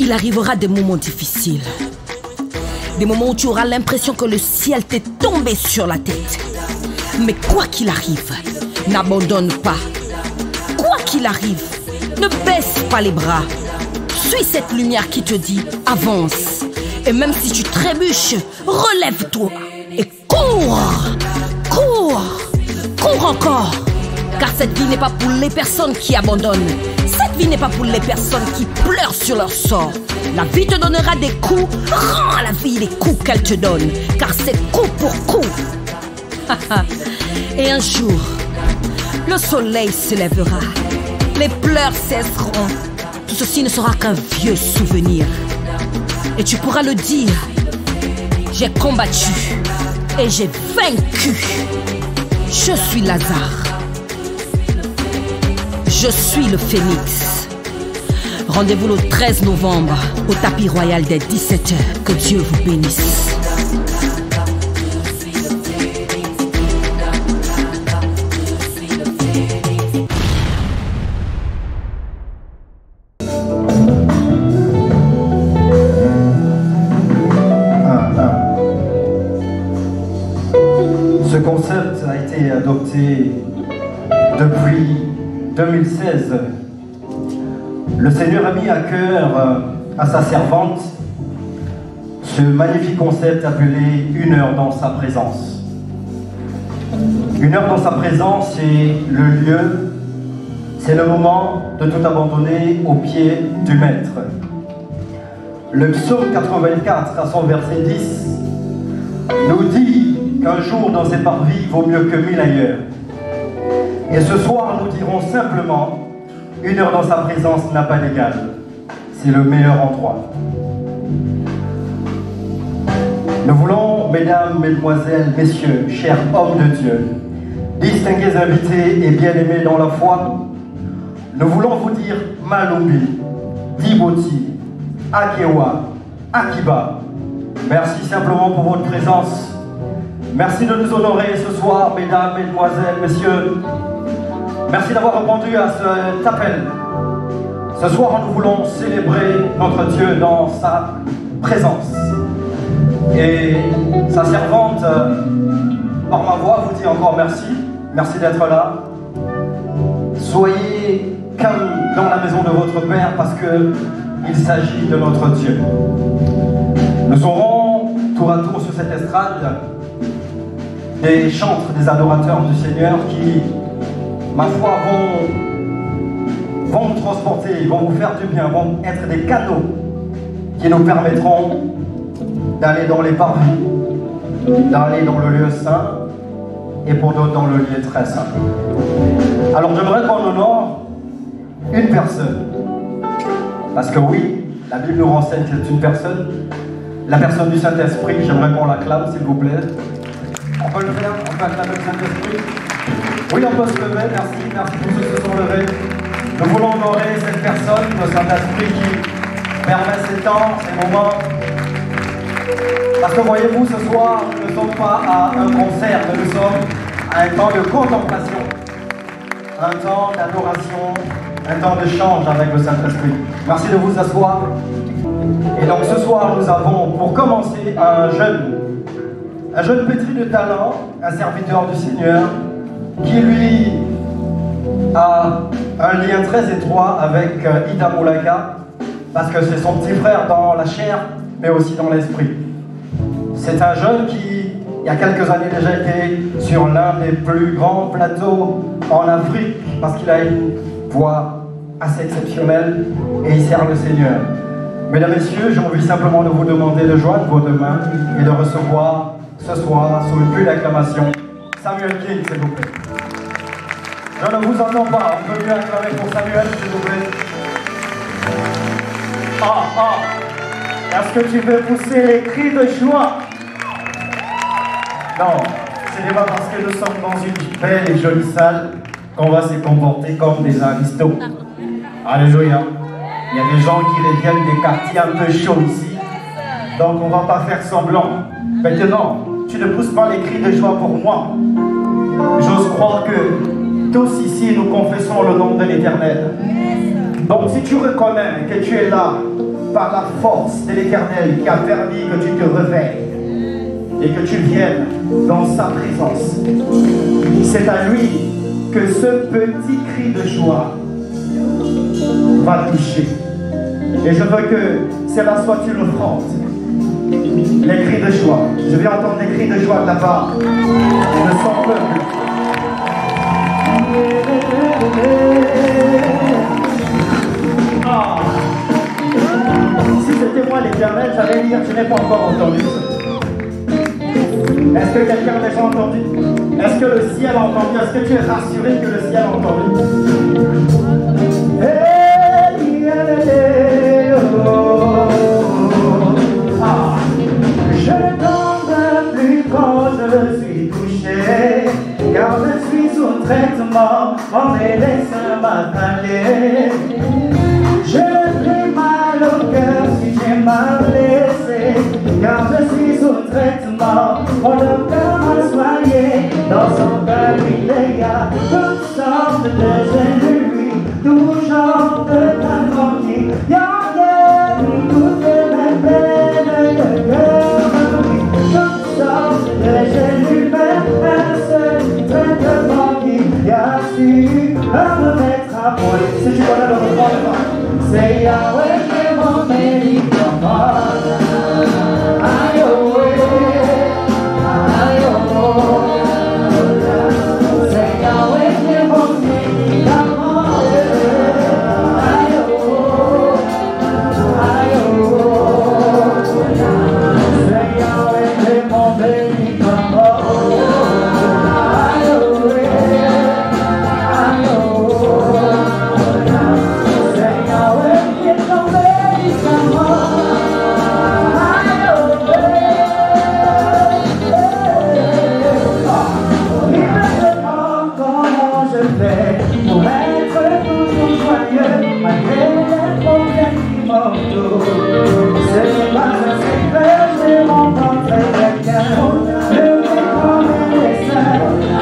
Il arrivera des moments difficiles. Des moments où tu auras l'impression que le ciel t'est tombé sur la tête. Mais quoi qu'il arrive, n'abandonne pas. Quoi qu'il arrive, ne baisse pas les bras. Suis cette lumière qui te dit avance. Et même si tu trébuches, relève-toi et cours. Cours. Cours encore. Car cette vie n'est pas pour les personnes qui abandonnent. Cette vie n'est pas pour les personnes qui pleurent sur leur sort. La vie te donnera des coups. Rends à la vie les coups qu'elle te donne. Car c'est coup pour coup. Et un jour, le soleil se lèvera. Les pleurs cesseront. Tout ceci ne sera qu'un vieux souvenir. Et tu pourras le dire. J'ai combattu et j'ai vaincu. Je suis Lazare. Je suis le phénix. Rendez-vous le 13 novembre au tapis royal dès 17 h. Que Dieu vous bénisse. Ce concept a été adopté depuis 2016. Le Seigneur a mis à cœur à sa servante ce magnifique concept appelé une heure dans sa présence. Une heure dans sa présence, c'est le lieu, c'est le moment de tout abandonner aux pieds du Maître. Le psaume 84 à son verset 10 nous dit qu'un jour dans ses parvis vaut mieux que 1000 ailleurs. Et ce soir, nous dirons simplement, une heure dans sa présence n'a pas d'égal. C'est le meilleur endroit. Nous voulons, mesdames, mesdemoiselles, messieurs, chers hommes de Dieu, distingués invités et bien-aimés dans la foi, nous voulons vous dire Malumbi, Djibouti, Akewa, Akiba. Merci simplement pour votre présence. Merci de nous honorer ce soir, mesdames, mesdemoiselles, messieurs. Merci d'avoir répondu à cet appel. Ce soir, nous voulons célébrer notre Dieu dans sa présence. Et sa servante, par ma voix, vous dit encore merci. Merci d'être là. Soyez calme dans la maison de votre Père parce qu'il s'agit de notre Dieu. Nous aurons tour à tour sur cette estrade des chantres, des adorateurs du Seigneur qui, ma foi, vont nous transporter, vont vous faire du bien, vont être des canaux qui nous permettront d'aller dans les parvis, d'aller dans le lieu saint et pour d'autres dans le lieu très saint. Alors j'aimerais qu'on honore une personne, parce que oui, la Bible nous renseigne que c'est une personne, la personne du Saint-Esprit. J'aimerais qu'on l'acclame, s'il vous plaît. On peut le faire, on peut acclamer le Saint-Esprit. Oui, on peut se lever, merci, merci pour ceux qui se sont levés. Nous voulons honorer cette personne, le Saint-Esprit qui permet ces temps, ces moments. Parce que voyez-vous, ce soir, nous ne sommes pas à un concert, mais nous sommes à un temps de contemplation, un temps d'adoration, un temps d'échange avec le Saint-Esprit. Merci de vous asseoir. Et donc ce soir, nous avons pour commencer un jeune pétri de talent, un serviteur du Seigneur, qui lui a un lien très étroit avec Ida Moulaka, parce que c'est son petit frère dans la chair, mais aussi dans l'esprit. C'est un jeune qui, il y a quelques années déjà, été sur l'un des plus grands plateaux en Afrique, parce qu'il a une voix assez exceptionnelle, et il sert le Seigneur. Mesdames, Messieurs, j'ai envie simplement de vous demander de joindre vos deux mains et de recevoir ce soir, sous une pluie d'acclamation, Samuel King, s'il vous plaît. Je ne vous entends pas, on peut mieux acclamer pour Samuel, s'il vous plaît. Est-ce que tu veux pousser les cris de joie? Non, ce n'est pas parce que nous sommes dans une belle et jolie salle qu'on va se comporter comme des aristos. Alléluia. Il y a des gens qui reviennent des quartiers un peu chauds ici, donc on ne va pas faire semblant. Maintenant, tu ne pousses pas les cris de joie pour moi. J'ose croire que tous ici nous confessons le nom de l'Éternel. Donc si tu reconnais que tu es là par la force de l'Éternel qui a permis que tu te réveilles et que tu viennes dans sa présence. C'est à lui que ce petit cri de joie va toucher. Et je veux que cela soit une offrande. Les cris de joie. Je vais entendre des cris de joie de la part de son peuple. Ah. Si c'était moi l'Éternel, j'allais dire je n'ai pas encore entendu ça. Est-ce que quelqu'un a déjà entendu? Est-ce que le ciel a entendu? Est-ce que tu es rassuré que le ciel a entendu? Ah. Je ne tombe plus quand je suis touché, car je suis sous traitement, mon médecin m'a calé. Je fais mal au cœur si j'ai mal blessé, car je suis sous traitement, mon docteur m'a soigné. Dans son cœur il y a toutes sortes de génie, tout genre de talents qui guérit toutes mes peines de cœur. Toutes sortes de génie, mais un seul traitement qui a su me mettre à point. Si tu connais le refrain, c'est Yahweh qui est mon médicament. Aïe oh, aïe oh. C'est Yahweh qui est mon médicament. Aïe oh, aïe oh. C'est Yahweh qui est mon médicament. Aïe oh, aïe oh. C'est Yahweh qui est mon médicament. Pour être toujours joyeux, malgré les problèmes qui m'entourent. C'est pas un secret, j'ai rencontré quelqu'un, le comme un dessin,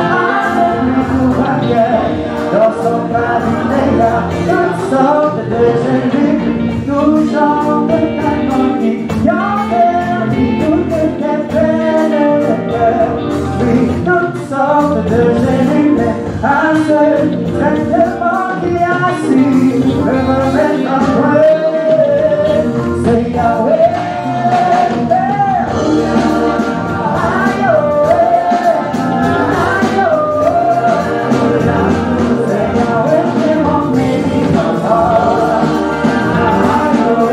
avec lui tout va bien. Dans son cabinet, il y a toutes sortes de génies, tout genre de talents qui ont perdu toutes les peines de cœur. Oui, toutes sortes de génies, mais un seul traitement qui a su me mettre en joie, c'est Yahweh. Aïe oh, aïe oh. C'est Yahweh qui est mon médicament. Aïe oh,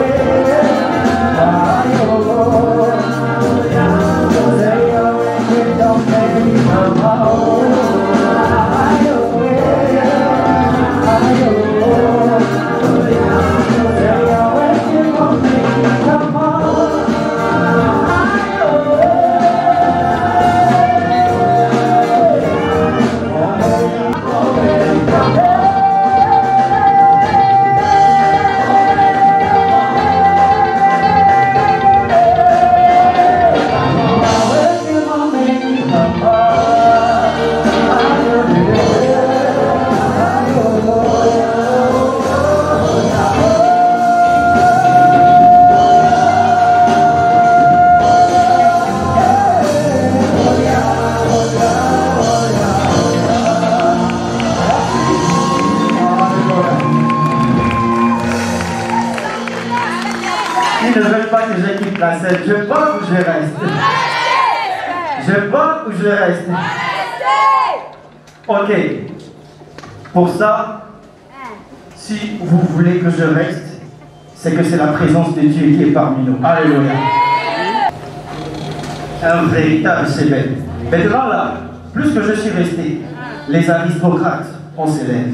aïe oh. C'est Yahweh qui est mon médicament. Ils ne veulent pas que je quitte la scène. Je vois où je reste. Je vois où je reste. Ok. Pour ça, si vous voulez que je reste, c'est que c'est la présence de Dieu qui est parmi nous. Alléluia. Un véritable Sébène. Maintenant là, plus que je suis resté, les aristocrates, on s'élève.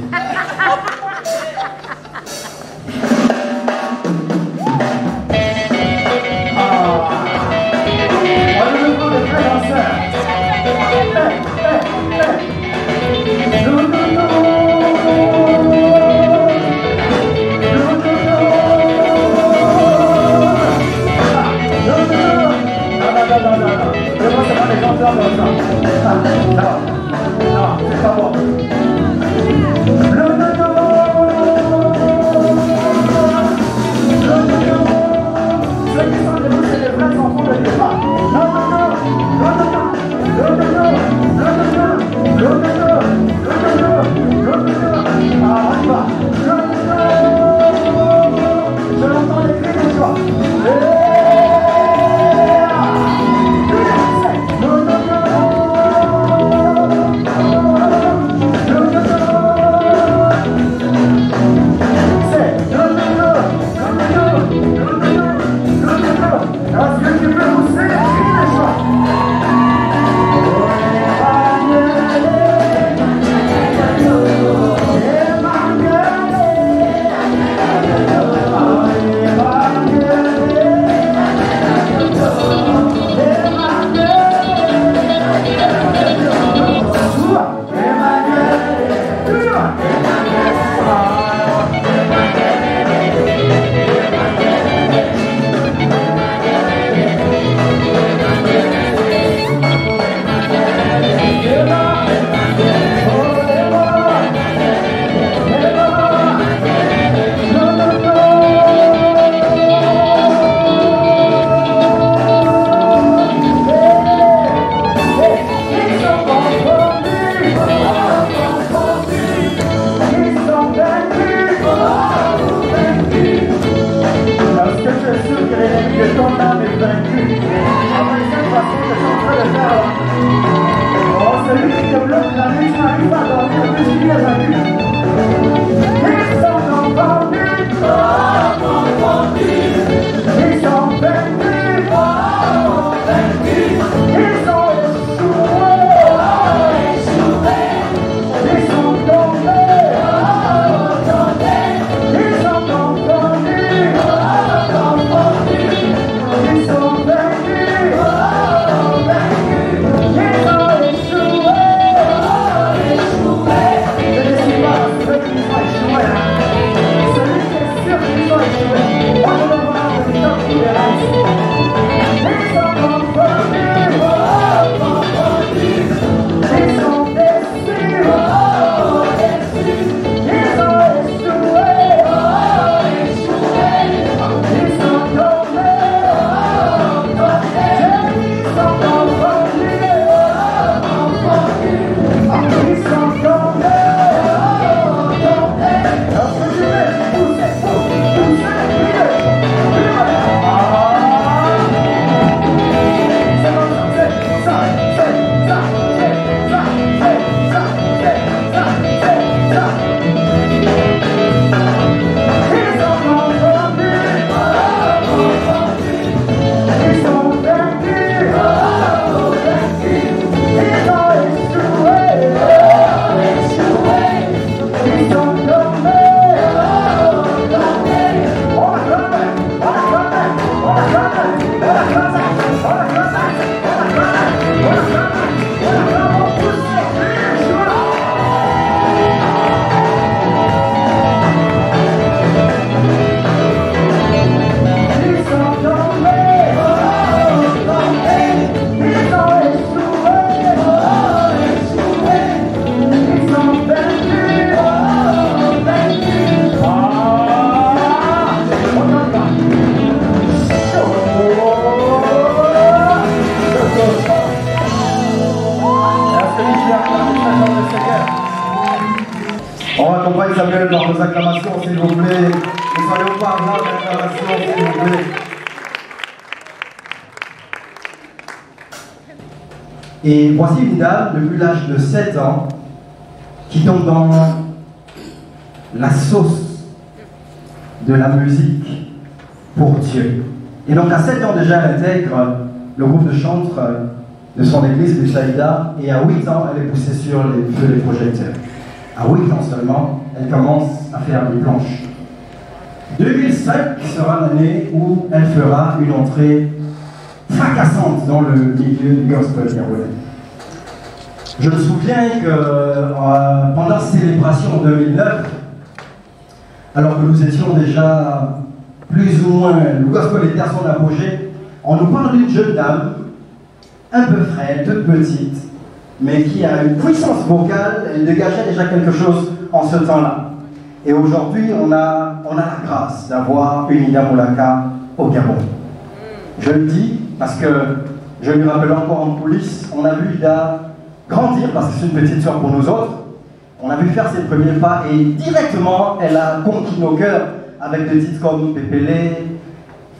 Non, c'est pas bon. présence du Seigneur. On accompagne Samuel par nos acclamations, s'il vous plaît. Nous allons au parlement d'acclamations, s'il vous plaît. Et voici une dame, depuis l'âge de 7 ans, qui tombe dans la sauce de la musique pour Dieu. Et donc à 7 ans déjà, elle intègre le groupe de chantres de son église, le Shaïda, et à 8 ans, elle est poussée sur les feux des projecteurs. À 8 ans seulement, elle commence à faire des planches. 2005 sera l'année où elle fera une entrée fracassante dans le milieu du gospel camerounais. Je me souviens que pendant la célébration en 2009, alors que nous étions déjà plus ou moins, le gospel était à son apogée, on nous parle d'une jeune dame, un peu frêle, toute petite, mais qui a une puissance vocale, elle dégageait déjà quelque chose en ce temps-là. Et aujourd'hui, on a la grâce d'avoir une Ida Moulaka au Gabon. Je le dis parce que je me rappelle encore en coulisses, on a vu Ida grandir parce que c'est une petite soeur pour nous autres. On a vu faire ses premiers pas et directement, elle a conquis nos cœurs avec des titres comme Pépélé,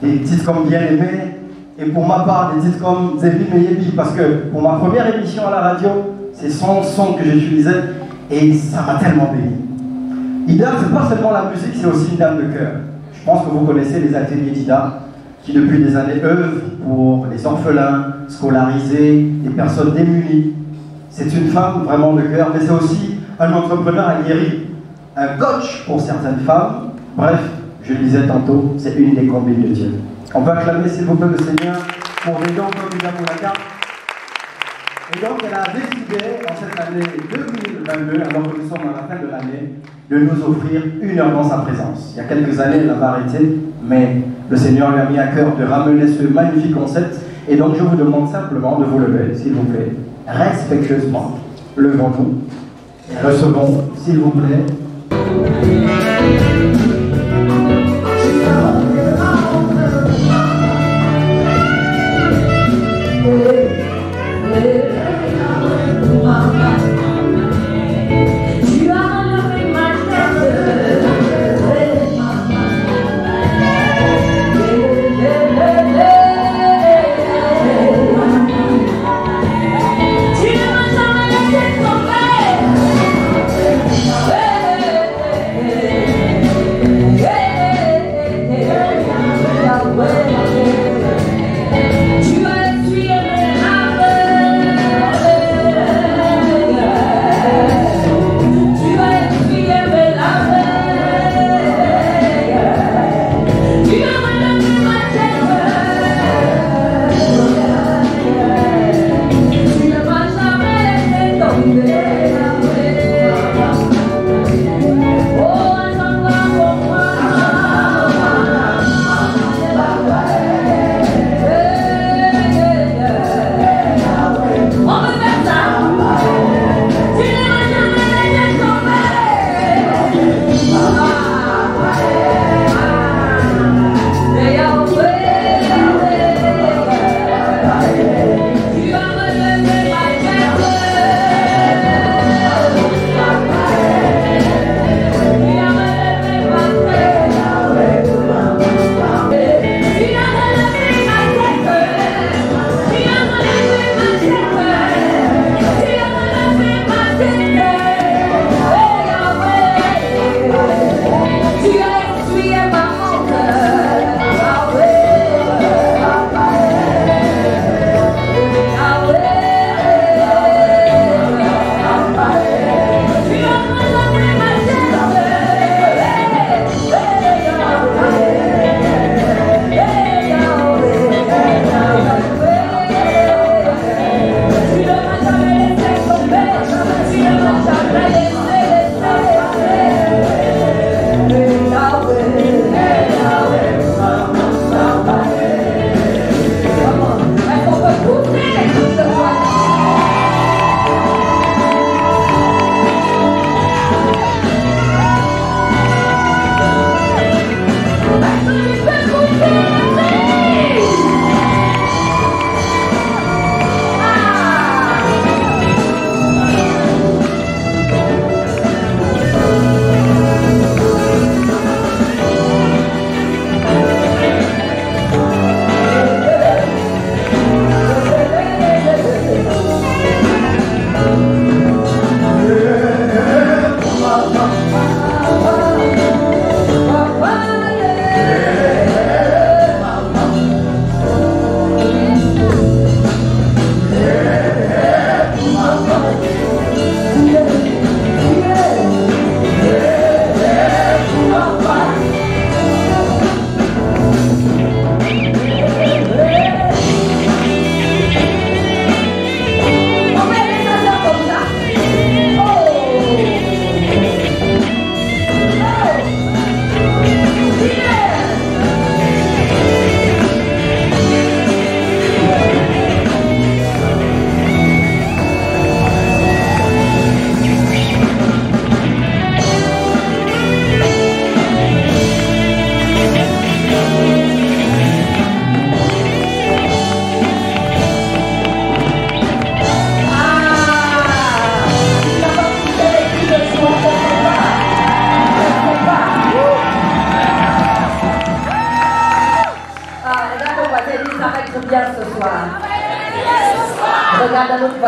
des titres comme Bien-Aimé, et pour ma part, des titres comme Zébi Meyebi, parce que pour ma première émission à la radio, c'est son son que j'utilisais et ça m'a tellement béni. Ida, c'est pas seulement la musique, c'est aussi une dame de cœur. Je pense que vous connaissez les ateliers d'Ida, qui depuis des années œuvrent pour les orphelins, scolarisés, les personnes démunies. C'est une femme vraiment de cœur, mais c'est aussi un entrepreneur aguerri, un coach pour certaines femmes. Bref, je le disais tantôt, c'est une des combines de Dieu. On peut acclamer s'il vous plaît le Seigneur pour des dons comme Ida Moulaka. Et donc elle a décidé en cette année 2022, alors que nous sommes à la fin de l'année, de nous offrir une heure dans sa présence. Il y a quelques années, elle avait arrêté, mais le Seigneur lui a mis à cœur de ramener ce magnifique concept. Et donc je vous demande simplement de vous lever, s'il vous plaît, respectueusement. Levons-nous et recevons, s'il vous plaît. Yeah.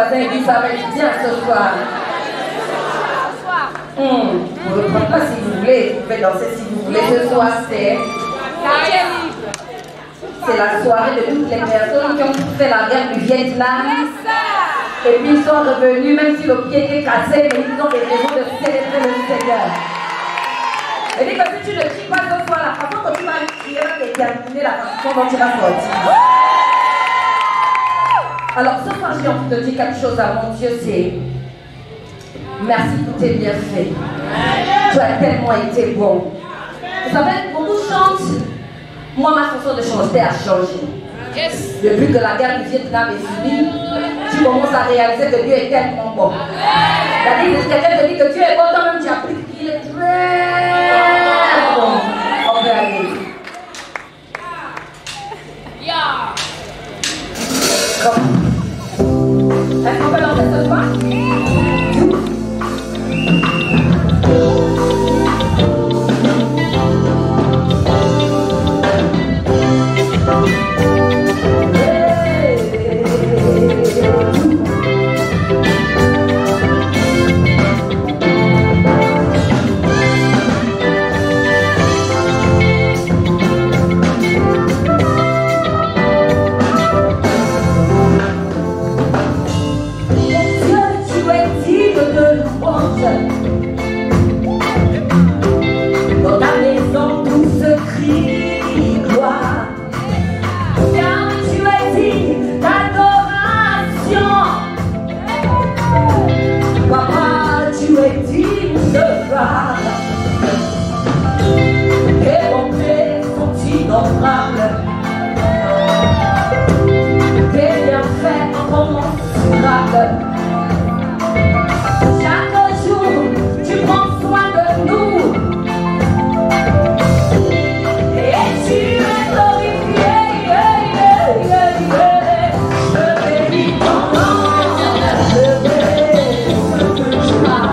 voisins et dis ça va être bien ce soir. Vous ne reprenez pas si vous voulez, vous pouvez danser si vous voulez. Ce soir, c'est la soirée de toutes les personnes qui ont fait la guerre du Vietnam. Et puis ils sont revenus, même si le pied était cassé, mais ils ont des raisons de célébrer le Seigneur. Et dit que si tu ne cries pas ce soir, la façon que tu vas crier va déterminer la façon dont tu vas sortir. Alors ce soir, j'ai envie de dire quelque chose à mon Dieu, c'est merci pour tes bienfaits. Tu as tellement été bon. Vous savez, beaucoup chantent. Moi, ma façon de chanter a changé. Depuis que la guerre du Vietnam est finie, tu commences à réaliser que Dieu est tellement bon. C'est-à-dire que quelqu'un te dit que Dieu est bon, toi-même tu appliques qu'il est très bon. On peut aller. Est-ce qu'on peut lancer ce soir? Dans ta maison, tout se crie gloire. Car tu es digne d'adoration. Papa, tu es digne de gloire. Tes bontés sont innombrables. Tes bienfaits incommensurables. Chaque jour, tu prends soin de nous. Et tu es glorifié. Je bénis ton nom. Je bénis ce que tu as.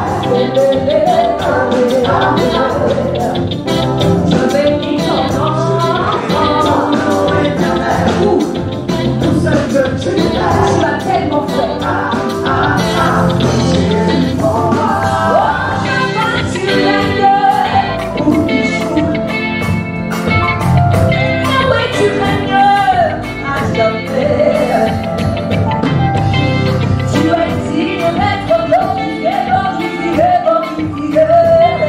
Je bénis ton nom. Tout ce que tu as tellement fait. Tu es digne d'être glorifié, glorifié, glorifié.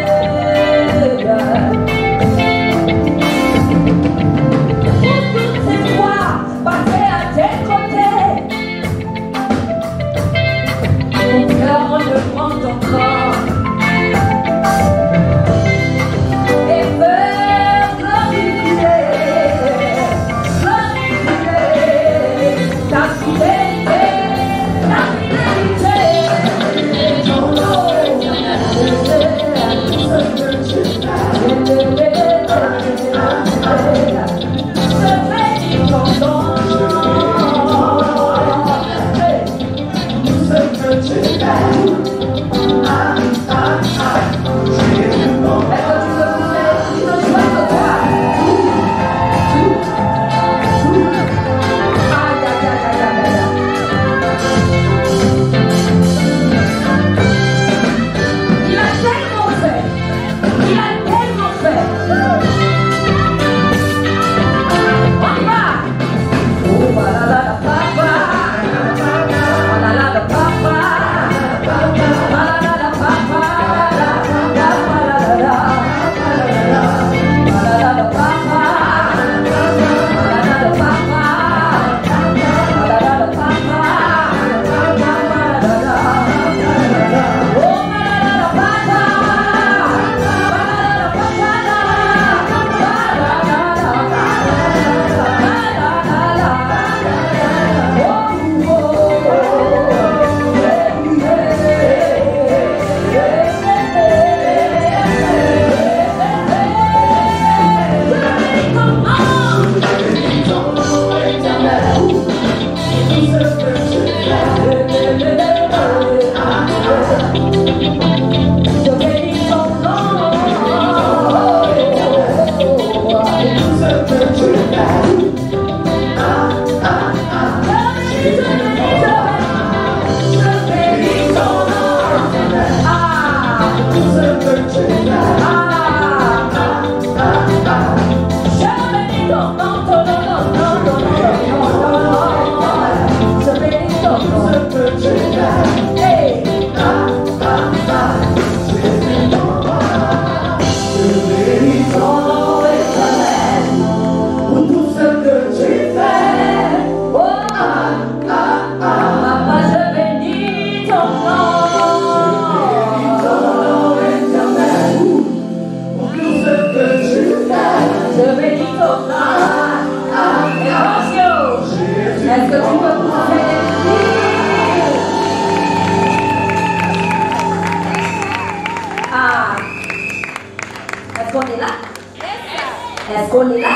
Est-ce qu'on est là?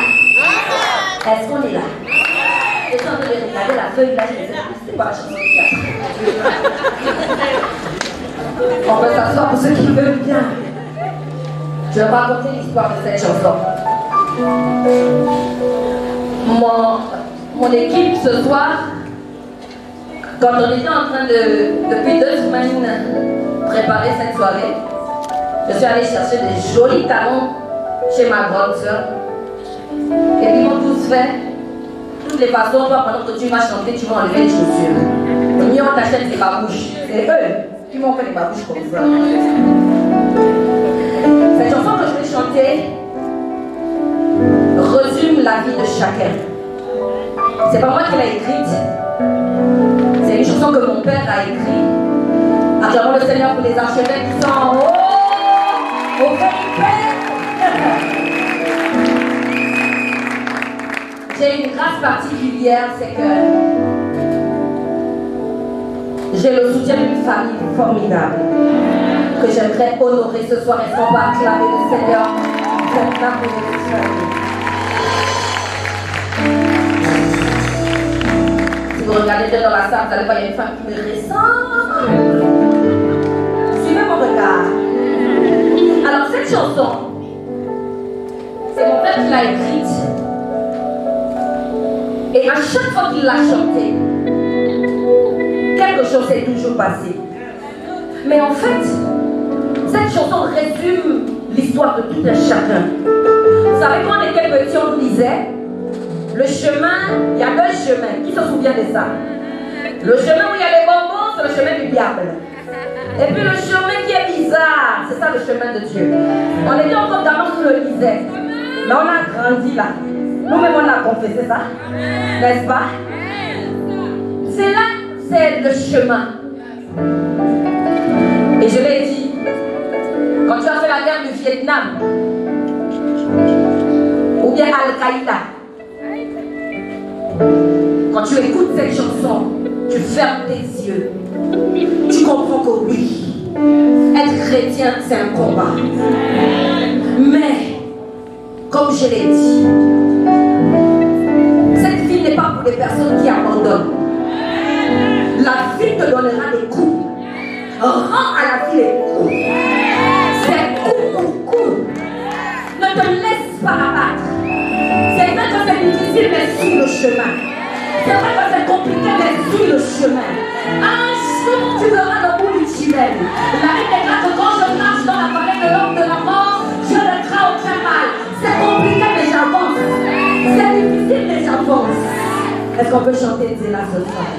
Est-ce qu'on est là? Je suis en train de regarder la feuille là, je me disais, c'est pas la chanson qui a. On peut s'asseoir pour ceux qui veulent bien. Je vais raconter l'histoire de cette chanson. Mon équipe ce soir, quand on était en train de, depuis 2 semaines, préparer cette soirée, je suis allée chercher des jolis talons chez ma grande soeur. Et ils m'ont tous fait. De toutes les façons, toi, pendant que tu vas chanter, tu vas enlever les chaussures. Le mieux, on t'achète des babouches. C'est eux qui m'ont fait des babouches comme ça. Cette chanson que je vais chanter résume la vie de chacun. C'est pas moi qui l'ai écrite. C'est une chanson que mon père a écrite. Acclamons le Seigneur pour les archevêques qui sont en haut. Au Père. J'ai une grâce particulière, c'est que j'ai le soutien d'une famille formidable que j'aimerais honorer ce soir. Est-ce qu'on va acclamer le Seigneur pour cette merveilleuse famille? Si vous regardez bien dans la salle, vous allez voir, il y a une femme qui me ressemble. Suivez mon regard. Alors cette chanson, c'est mon père qui l'a écrite. Et à chaque fois qu'il l'a chantée, quelque chose s'est toujours passé. Mais en fait, cette chanson résume l'histoire de tout un chacun. Vous savez, quand on était petit, on nous disait, le chemin, il y a 2 chemins. Qui se souvient de ça? Le chemin où il y a les bonbons, c'est le chemin du diable. Et puis le chemin qui est bizarre, c'est ça le chemin de Dieu. On était encore gamin qui le lisait. Mais on a grandi là. Nous-mêmes, on a confessé ça. N'est-ce pas? C'est là, c'est le chemin. Et je l'ai dit, quand tu as fait la guerre du Vietnam, ou bien Al-Qaïda, quand tu écoutes cette chanson, tu fermes tes yeux. Tu comprends que oui, être chrétien, c'est un combat. Mais, comme je l'ai dit, cette vie n'est pas pour les personnes qui abandonnent. La vie te donnera des coups. Rends à la vie les coups. C'est coup. Ne te laisse pas abattre. C'est vrai que c'est difficile, mais suis le chemin. C'est vrai que c'est compliqué, mais suis le chemin. Un jour, tu verras le bout du tunnel. La vie déclare que quand je marche dans la vallée de l'ombre de la mort, je ne crains aucun mal. C'est compliqué, mais j'avance. C'est difficile, mais j'avance. Est-ce qu'on peut chanter Zéla ce soir?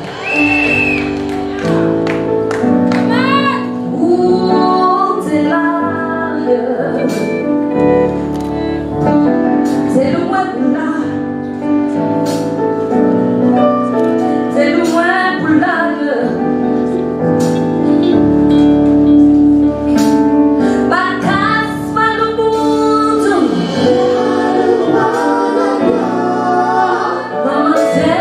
Ouh, Zéla, c'est le moins là. C'est le moins boulage. Ma casse pas le bout. Maman, c'est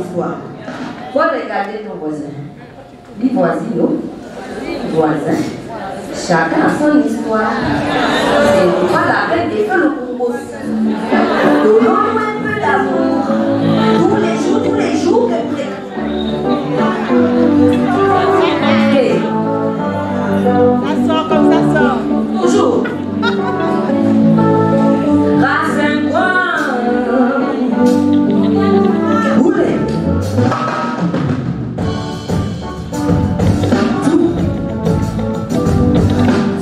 histoire. Faut regarder ton voisin. Les voisins, voisin. Chacun a son histoire. C'est pas la peine de faire le concours. Donnons-nous un peu d'amour. Tous les jours, Ça sort comme ça sort. toujours. Rassemblement. Boulet.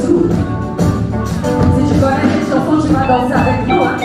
Tout. Si tu connais cette chanson, tu vas danser avec nous, hein.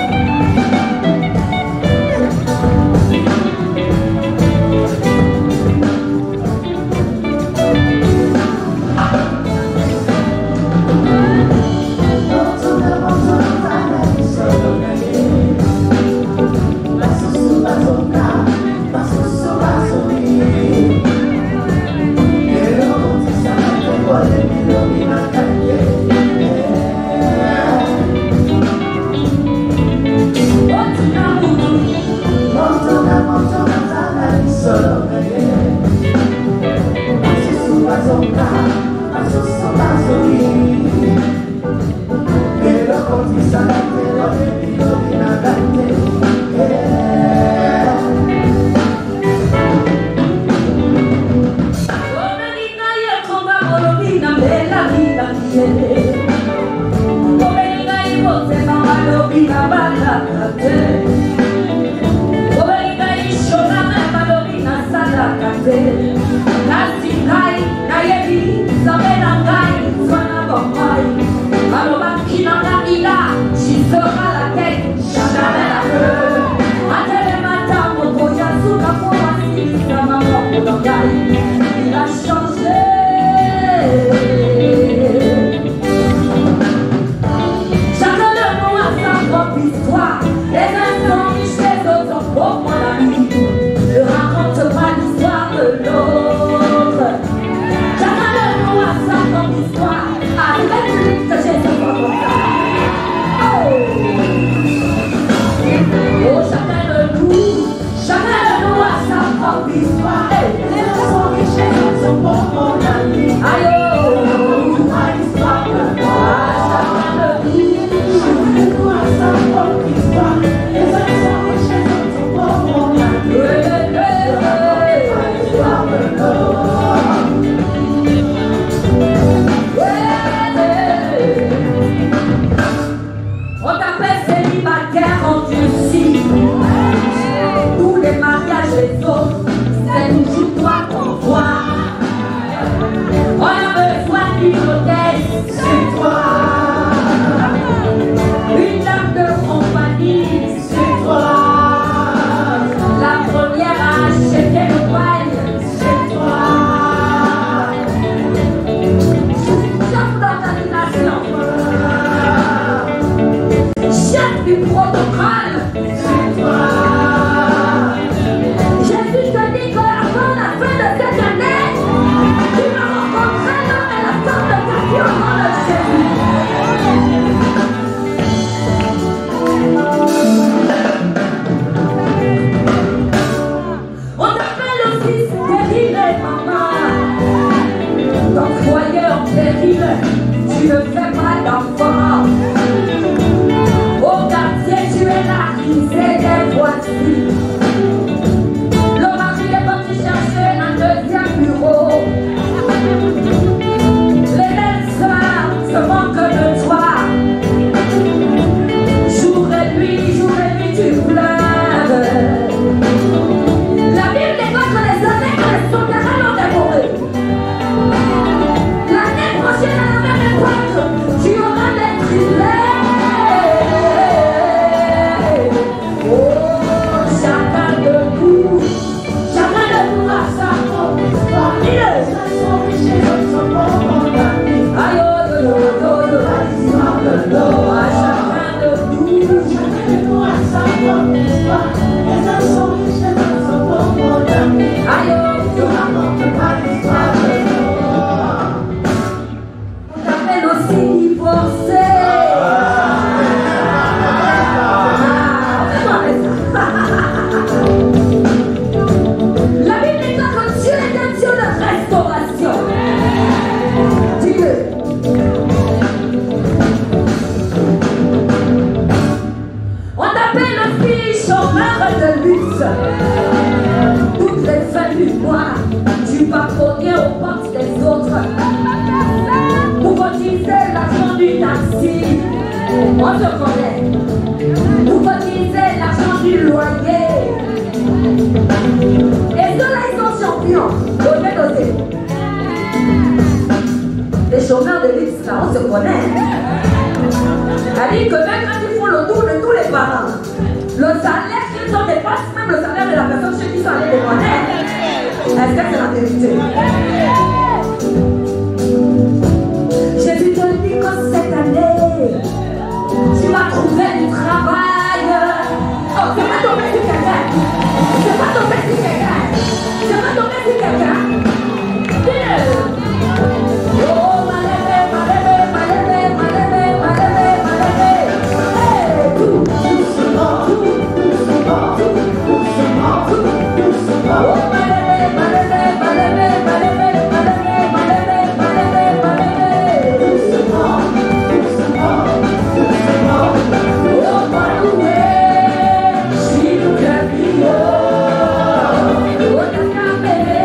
du taxi. On se connaît. Vous cotisez l'argent du loyer. Et ceux-là, ils sont champions. Dosez. Les chômeurs de luxe, là, on se connaît. C'est-à-dire que même quand ils font le tour de tous les parents, le salaire qu'ils ont dépasse même le salaire de la personne chez qui ils sont allés les connaître. Est-ce que c'est la vérité? J'ai vu te dire que cette année, tu vas trouver du travail. Oh, c'est pas tombé sur quelqu'un. C'est pas tombé sur quelqu'un. C'est pas tombé sur quelqu'un. Oh, malade, malade, malade, malade, malade, malade. Hey, tout, doucement, doucement, doucement, doucement. Oh, malade, malade, malade, malade, malade, malade, malade, malade. Doucement, doucement, doucement. Oh, maloué, je suis le capillon. Oh, la camélée.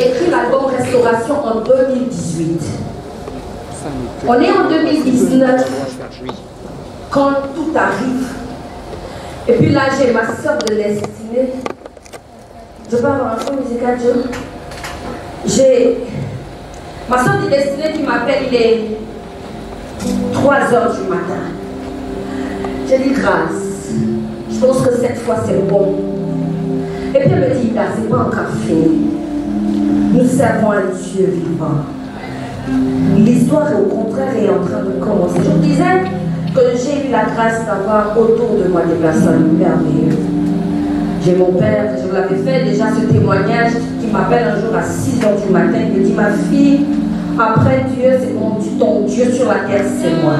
Écrit l'album Restauration en 2018. On est en 2019 quand tout arrive. Et puis là, j'ai ma soeur de destinée. Je peux avoir un son musical, Joe? J'ai ma soeur de destinée qui m'appelle, il est 3h du matin. J'ai dit grâce. Je pense que cette fois c'est bon. Et puis elle me dit, là, c'est pas encore fini. Nous servons un Dieu vivant. L'histoire, au contraire, est en train de commencer. Je vous disais que j'ai eu la grâce d'avoir autour de moi des personnes merveilleuses. J'ai mon père, je vous l'avais fait déjà ce témoignage qui qui m'appelle un jour à 6 h du matin, il me dit, ma fille, après Dieu, c'est ton Dieu sur la terre, c'est moi.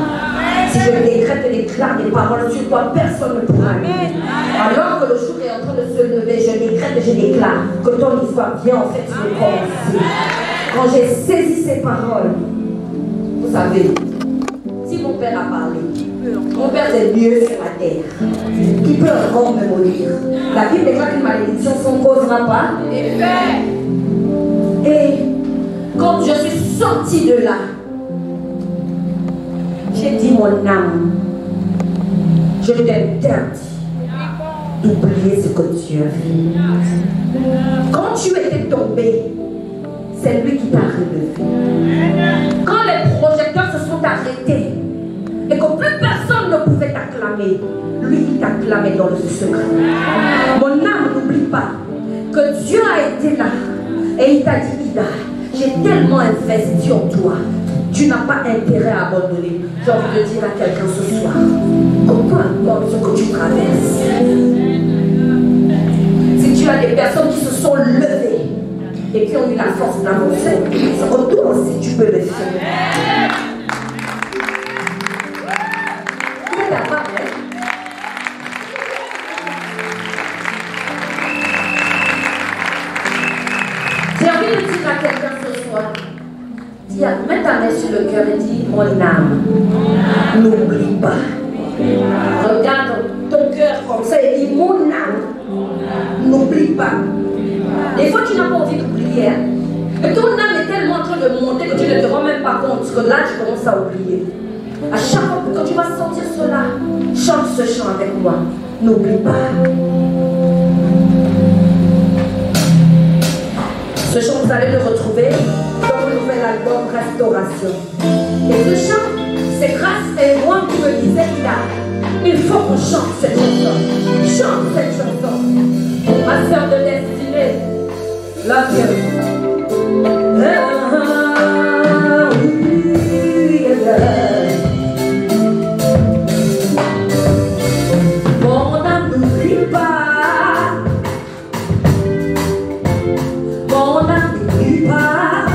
Si je décrète et déclare des paroles sur toi, personne ne pourra. Alors que le jour est en train de se lever, je décrète et je déclare que ton histoire vient en fait se commencer. Quand j'ai saisi ces paroles, vous savez, si mon père a parlé, mon père c'est Dieu sur la terre, qui peut encore me mourir. La Bible déclare qu'une malédiction ne causera pas. Et quand je suis sortie de là, j'ai dit mon âme, je t'interdis d'oublier ce que tu as fait. Quand tu étais tombé, c'est lui qui t'a relevé. Quand les projecteurs se sont arrêtés et que plus personne ne pouvait t'acclamer, lui il t'acclamait dans le secret. Mon âme, n'oublie pas que Dieu a été là et il t'a dit, Ida, j'ai tellement investi en toi. Tu n'as pas intérêt à abandonner. J'ai envie de dire à quelqu'un ce soir, peu importe ce que tu traverses, si tu as des personnes qui se sont levées et qui ont eu la force d'avancer, c'est que toi aussi tu peux le faire. Tu es d'accord, hein? J'ai envie de dire à quelqu'un ce soir, mets ta main sur le cœur et dis, mon âme, n'oublie pas. Regarde ton cœur comme ça et dis, mon âme, n'oublie pas. Des fois, tu n'as pas envie d'oublier. Mais ton âme est tellement en train de monter que tu ne te rends même pas compte que là, tu commences à oublier. À chaque fois que quand tu vas sentir cela, chante ce chant avec moi. N'oublie pas. Ce chant, vous allez le retrouver dans le nouvel album Restauration. Et ce chant, c'est grâce à moi qui me disait il faut qu'on chante cette chanson. Chante cette chanson. Ma sœur de destinée, love you. Mon âme n'oublie pas. Mon âme n'oublie pas.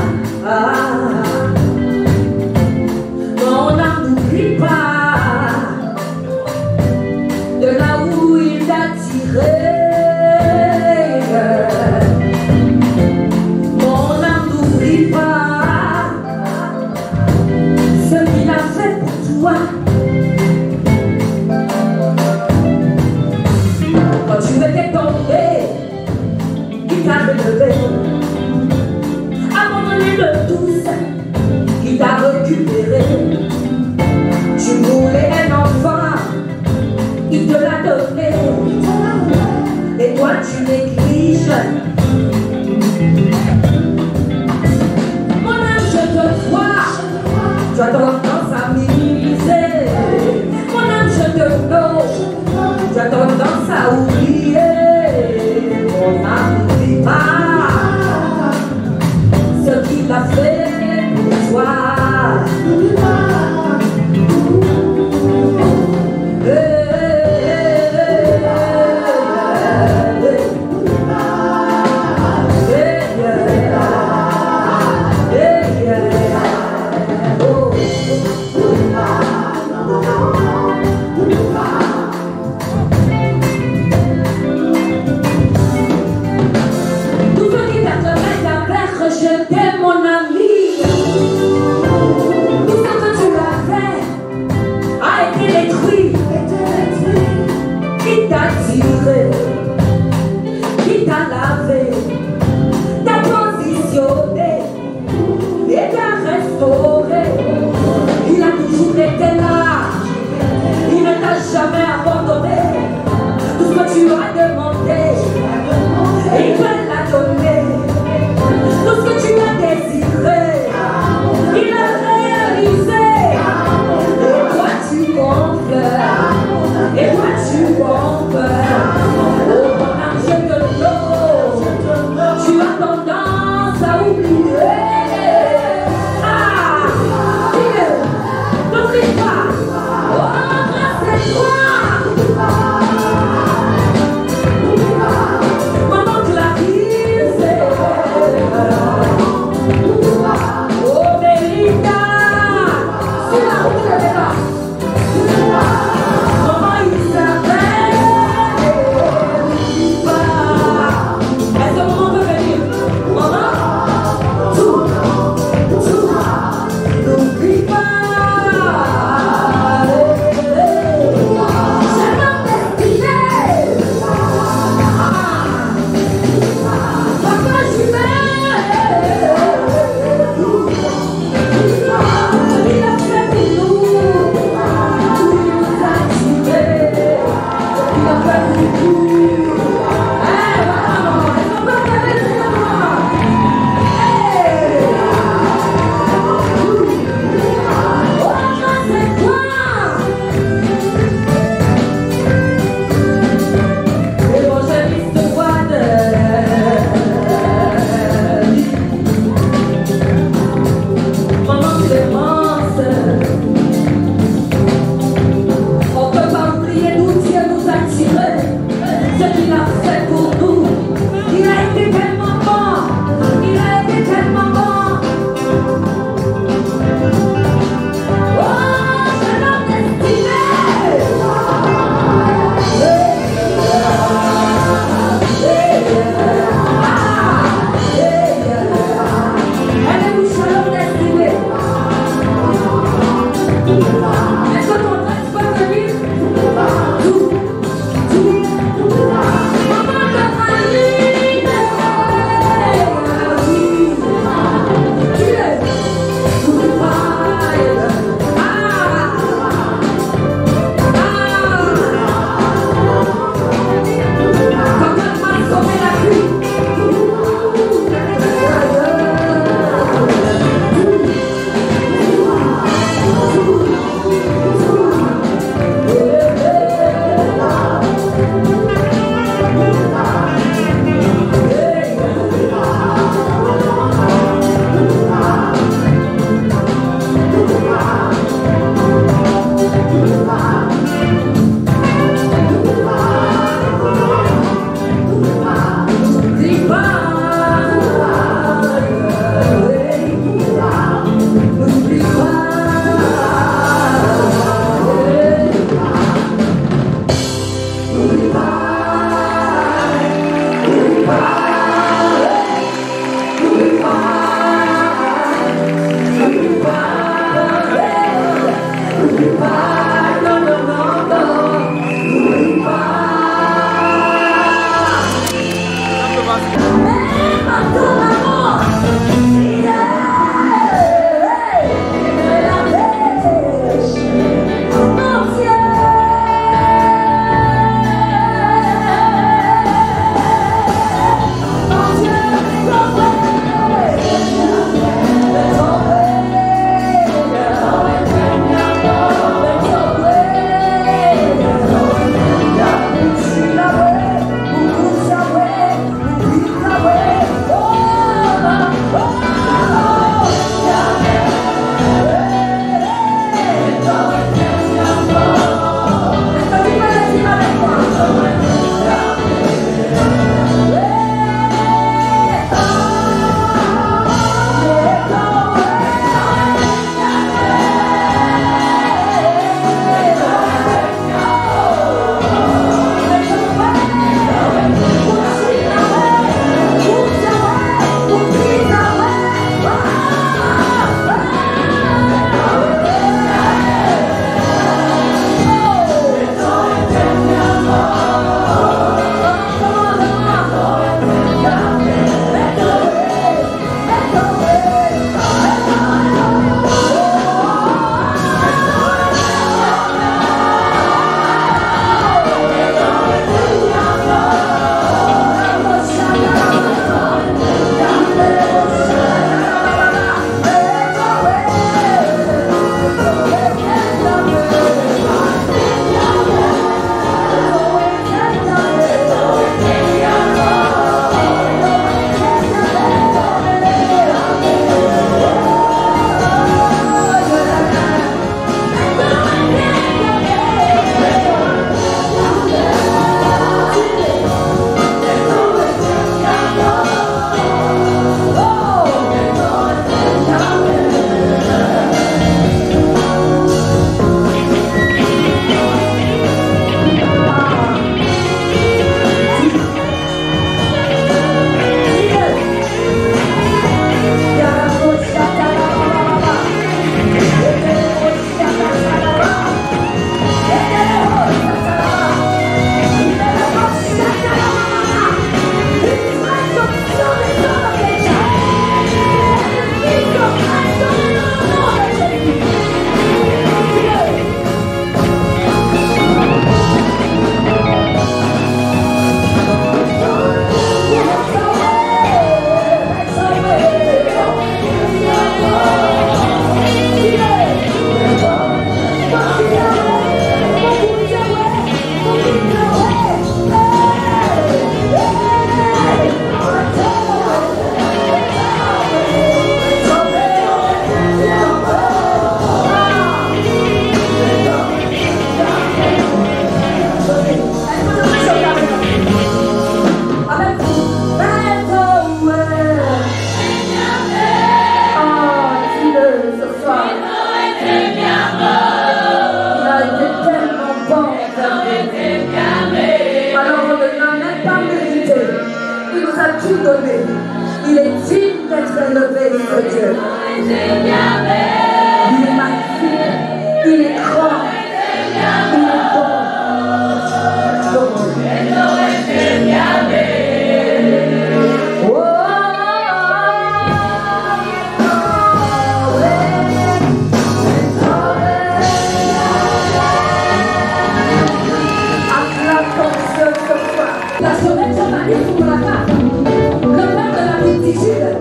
Mon âme n'oublie pas de là où il t'a tiré. Mon âme n'oublie pas ce qu'il a fait pour toi. Quand tu étais tombé, il t'a relevé. Abandonné de tous, il t'a récupéré. Tu voulais un enfant, il te l'a donné. Et toi tu négliges. Mon âme, je te vois, tu as tendance à minimiser. Mon âme, je te know, tu as tendance à oublier. Mon âme, n'oublie pas ce qu'il a fait pour toi. Je t'aime mon ami. Tout ce que Dieu. Il est magnifique, il est grand, il est bon. La semaine, j'en ai dit pour la carte. Le père de la multitude.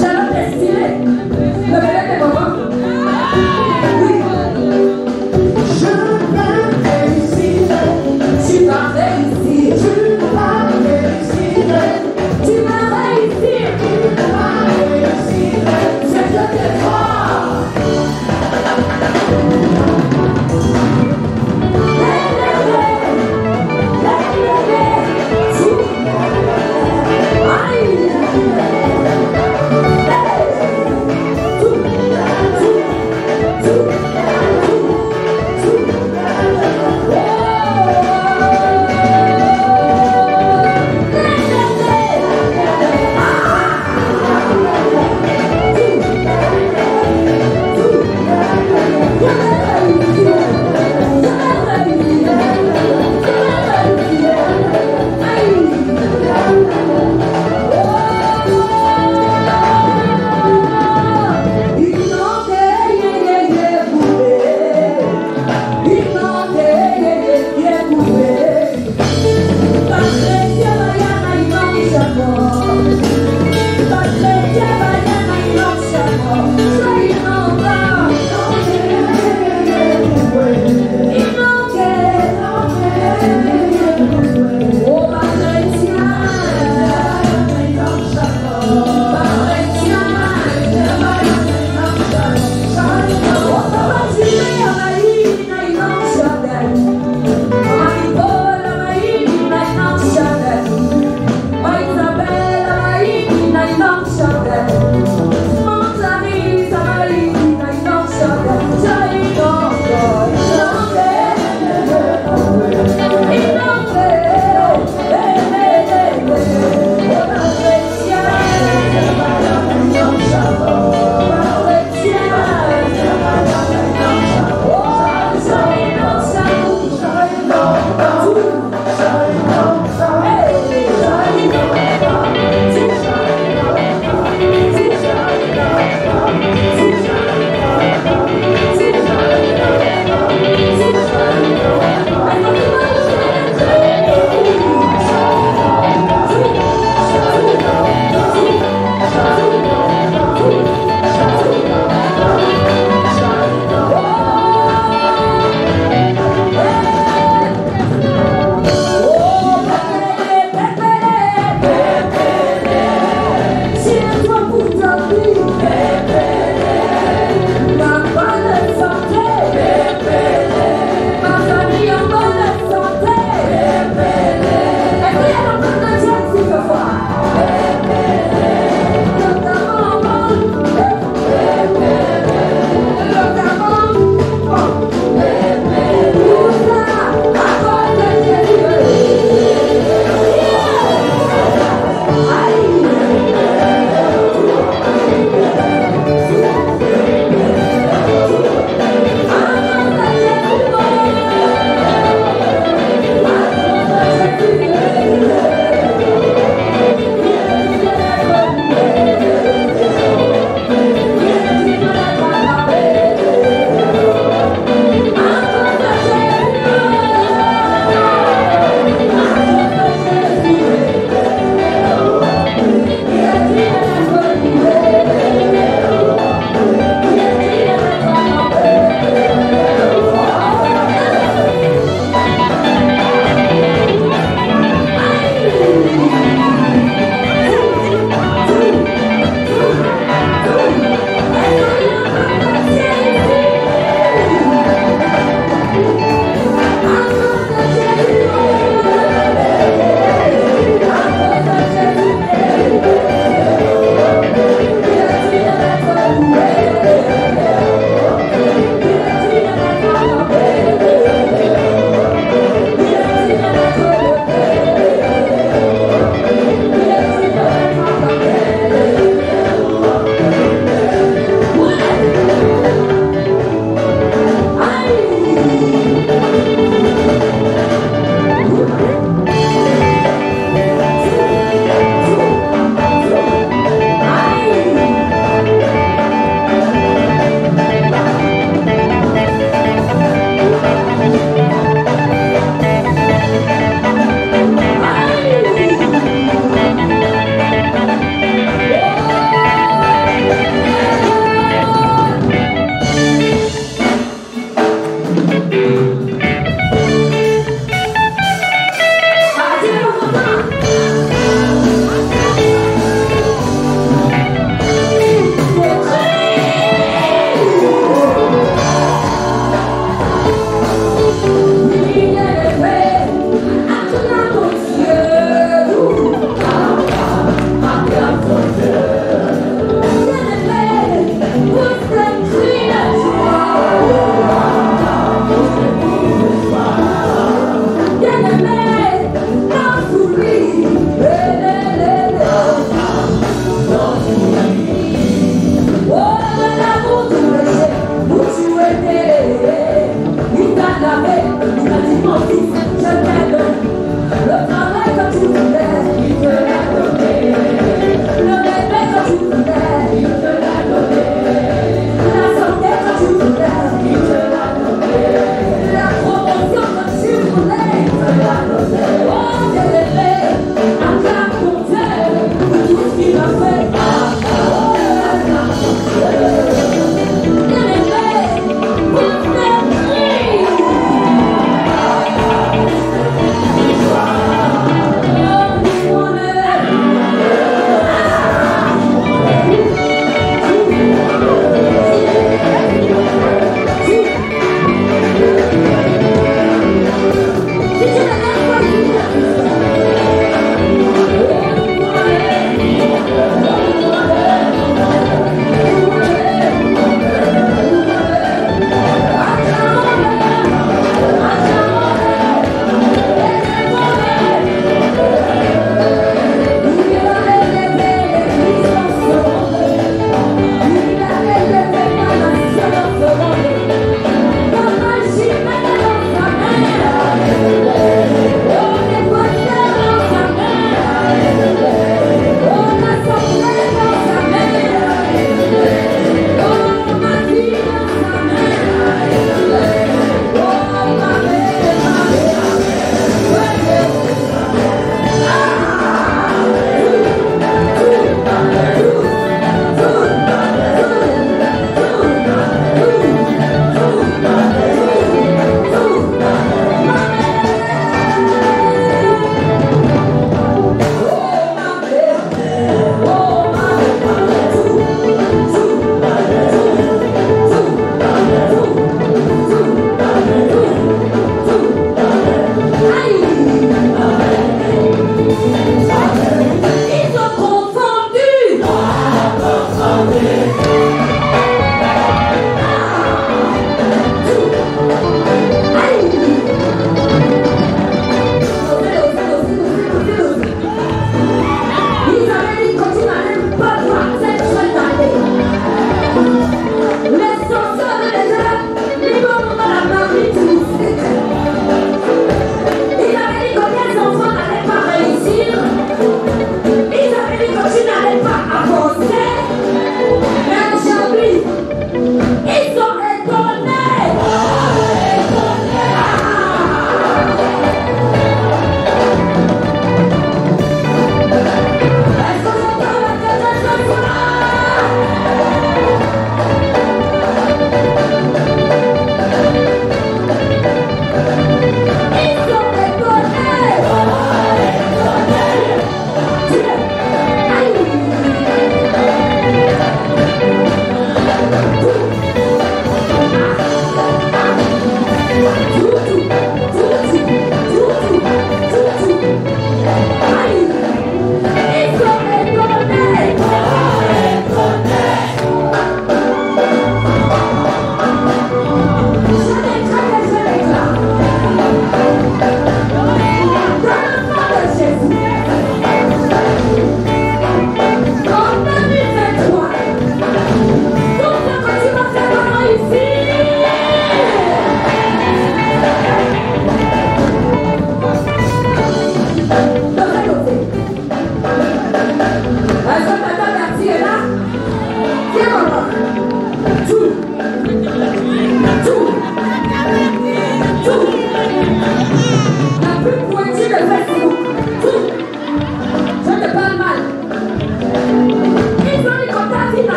Shalom estimé. Le bébé des mamans. Oui.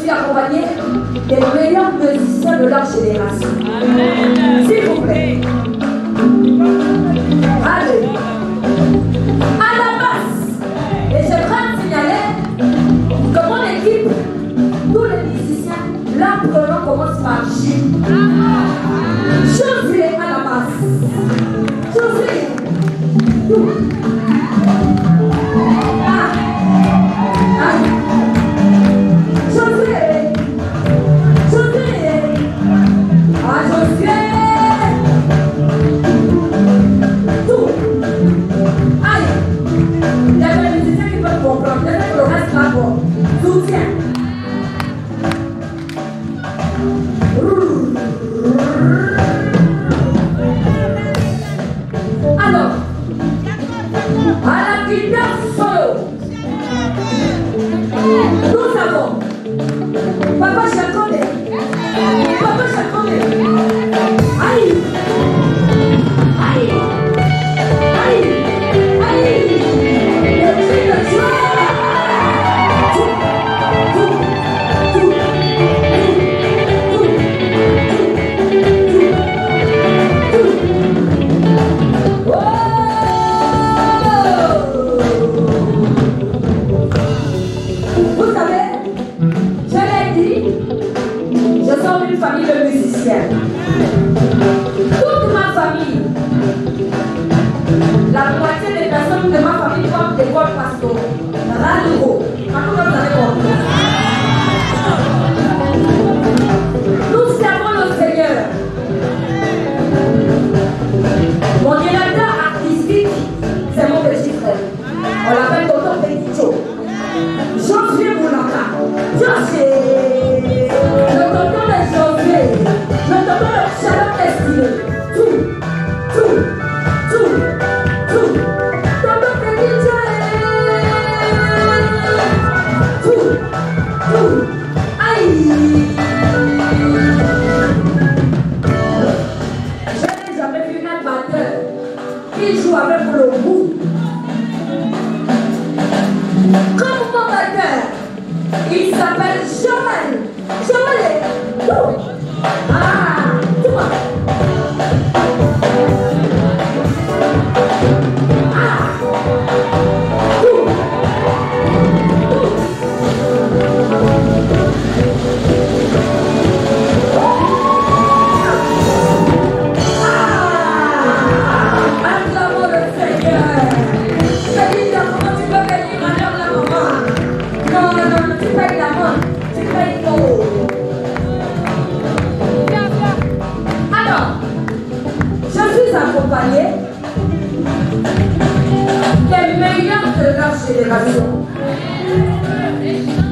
suis accompagnée des meilleurs musiciens de leur génération. S'il vous plaît. Allez. À la basse. Et j'aimerais signaler que mon équipe, tous les musiciens, là pour le nom commence par J. Josué à la basse. Josué. Alors, à la guitare solo, nous avons Papa Chakone. Papa Chakone. Aïe. Aïe. Aïe. Aïe. Le cri de joie. Vous savez, je l'ai dit, je sors d'une famille de musiciens. Toute ma famille, la moitié des personnes de ma famille forment des corps pastoraux. Radio. Maintenant, vous avez compris. Nous servons le Seigneur. Mon directeur artistique, c'est mon petit frère. On l'appelle Tonton Peticho. Josué Moulaka. Josué. Le tonton de Josué. Le tonton de Chalon Estimé. Tout. Tonton Peticho. Tout. Aïe. Je n'ai jamais vu un batteur qui joue avec le bout. Comme mon batteur, il s'appelle Joël. Joël. Ah, toi. Ah. Acclamons le Seigneur. Félix, comment tu peux venir madame la maman? Non, tu payes la main. Tu payes trop. Alors, je suis accompagnée des meilleurs de leur génération.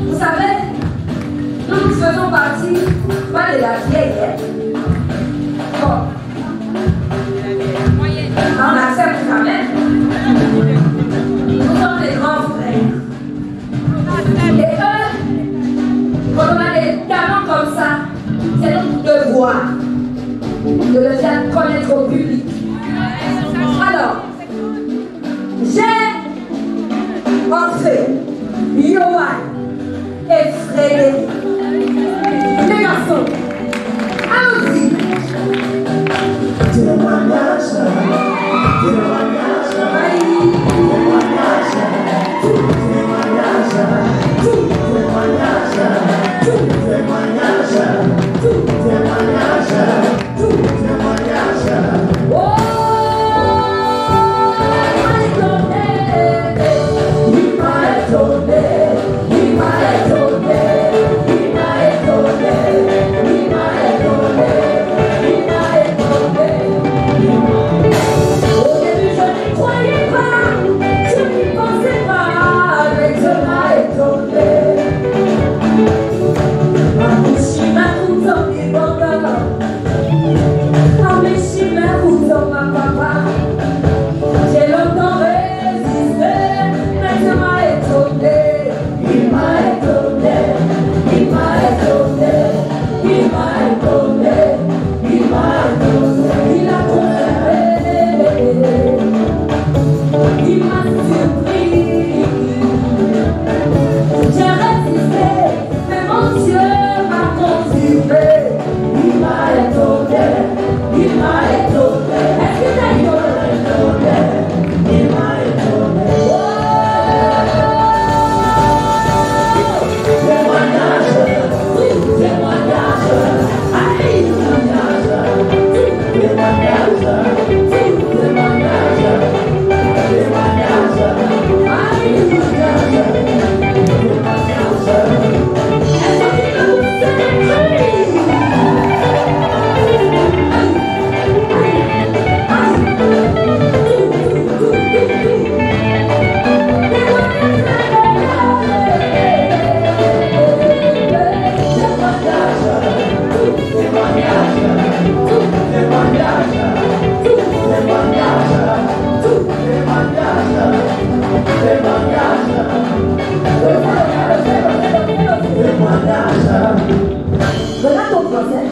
Vous savez, nous faisons partie, pas de la vieille. Bon. On accepte quand même. Nous sommes des grands frères. Et eux, quand on a des talents comme ça, c'est notre devoir de le faire connaître au public. Alors, j'ai entré Yoann et Frédéric. Les garçons, allons-y. Témoignage. Il m'a étonné. Regarde ton voisin.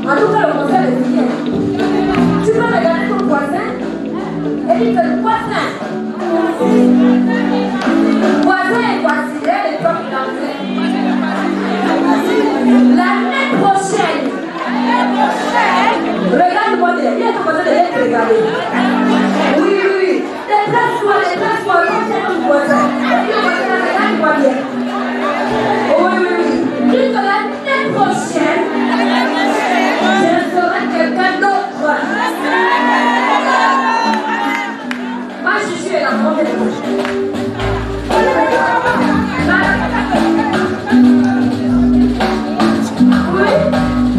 En tout cas, le concert est fini. Tu peux regarder ton voisin et dire que le voisin. Voisin et voisine, les temps l'année prochaine. Regarde-moi bien. Il y a ton voisin de regarder. Oui, oui, oui. Déplace-toi, regarde ton voisin. Regarde-moi bien. Oui, oui, oui. Dis que l'année prochaine, je serai quelqu'un d'autre. Moi, je suis la première. Oui,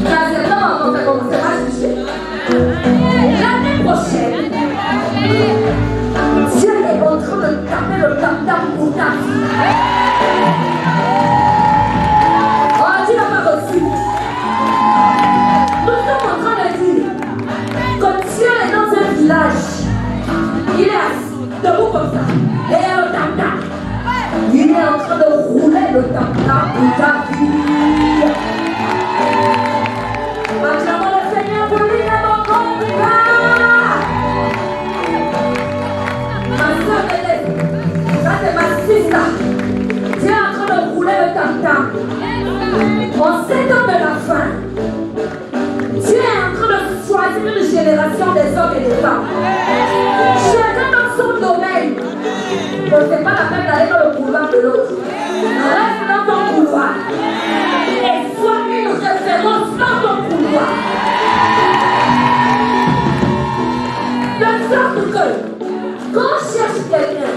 c'est ça, on va commencer à juger. L'année prochaine, Dieu est en train de taper le tam-tam pour ta vie. Il est debout comme ça. Et le tam-tam. Il est en train de rouler le tam-tam pour ta vie. Acclamons le Seigneur pour lui, mon combat. Ma soeur Hélène, ça c'est ma sister. Tu es en train de rouler le tam-tam. En 7 ans de la fin, tu es en train de choisir une génération des hommes et des femmes. Chacun dans son domaine. Ce n'est pas la peine d'aller dans le couloir de l'autre. Reste dans ton couloir. Et sois une référence dans ton couloir. De sorte que, quand on cherche quelqu'un,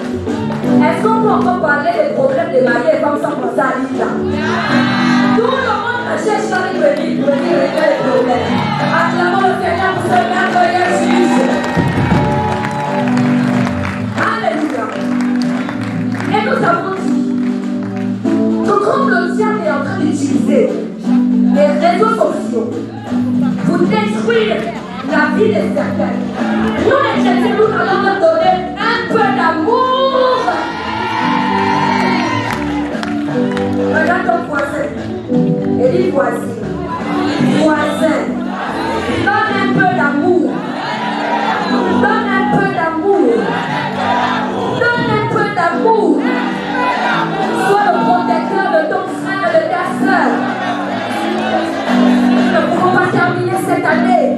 est-ce qu'on peut encore parler des problèmes des mariés et femmes sans penser à l'île? Tout le monde cherche dans les venir régler les problèmes. Acclamons le Seigneur pour ce merveilleux juge. Alléluia. Et nous avons dit que comme le diable est en train d'utiliser les réseaux sociaux pour détruire la vie des certains, nous les chrétiens, nous allons leur donner un peu d'amour. Regarde ton voisin. Et dis voisin, donne un peu d'amour. Donne un peu d'amour. Donne un peu d'amour. Sois le protecteur de ton frère et de ta soeur. Nous ne pouvons pas terminer cette année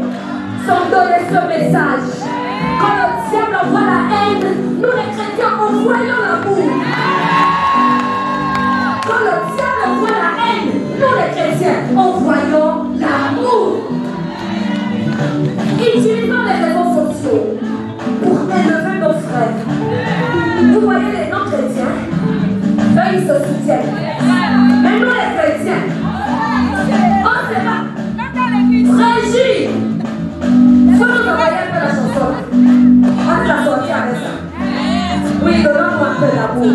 sans donner ce message. Quand le diable envoie la haine, nous les chrétiens envoyons l'amour. Quand le diable envoie la haine, nous les chrétiens envoyons l'amour. Utilisons les réseaux sociaux pour élever nos frères. Vous voyez les non-chrétiens, eux ils se soutiennent. Mais nous les chrétiens, on ne sait pas. Fragile. Faut nous envoyer un peu la chanson. On va sortir avec ça. Oui, donnons-moi un peu d'amour.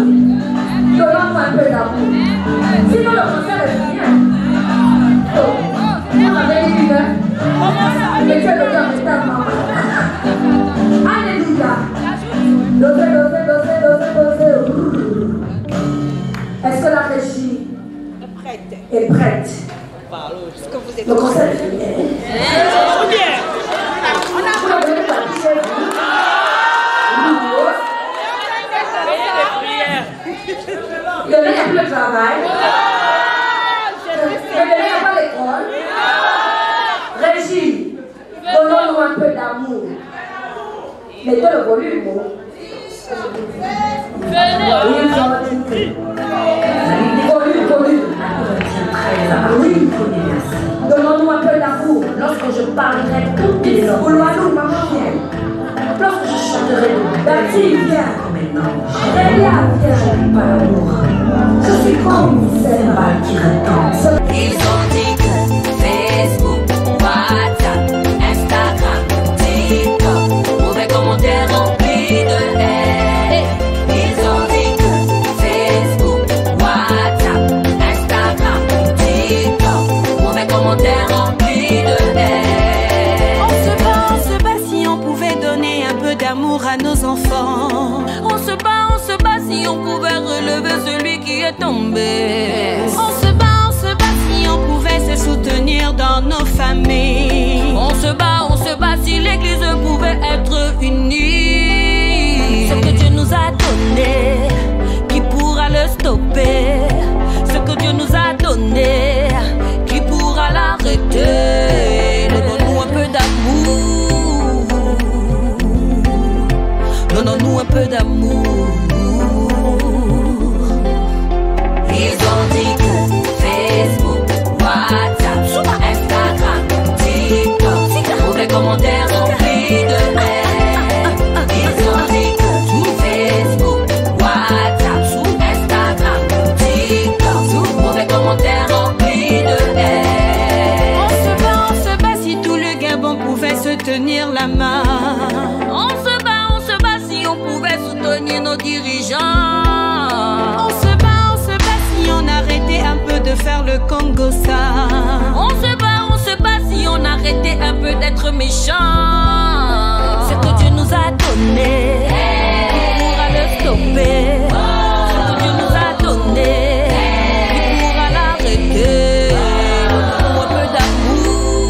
Donnons-moi un peu d'amour. Sinon le concert est fini. On avait dit une heure. Mais tu es le cœur de ta maman. Alléluia. Dosez. Est-ce que la régie est prête? Le concert est fini. Demain, il n'y a plus de travail. Demain, il n'y a pas l'école. Régie, donnons-nous un peu d'amour. Mettez le volume. Volume. Oui. Donnons-nous un peu d'amour. Lorsque je parlerai tout les couloirs, maman vient. Lorsque je chanterai, Baptiste vient. Rélia vient. Pas l'amour. Je suis comme une balle qui retente. Ils ont dit que Facebook, WhatsApp, Instagram, TikTok, mauvais commentaires remplis de haine. Ils ont dit que Facebook, WhatsApp, Instagram, TikTok, mauvais commentaires remplis de haine. On se bat si on pouvait donner un peu d'amour à nos enfants. On se bat si on pouvait relever celui qui est tombé. On se bat si d'amour. Ils ont dit que Facebook, WhatsApp, Instagram, TikTok, mauvais commentaires remplis de haine. Ils ont dit que Facebook, WhatsApp, Instagram, TikTok, mauvais commentaires remplis de haine. On se bat si tout le Gabon pouvait se tenir la main. On se bat si on pouvait soutenir nos dirigeants. On se bat si on arrêtait un peu de faire le Congo ça. On se bat si on arrêtait un peu d'être méchants. Ce que Dieu nous a donné, qui pourra le stopper. Ce que Dieu nous a donné, qui pourra l'arrêter. Pour un peu d'amour.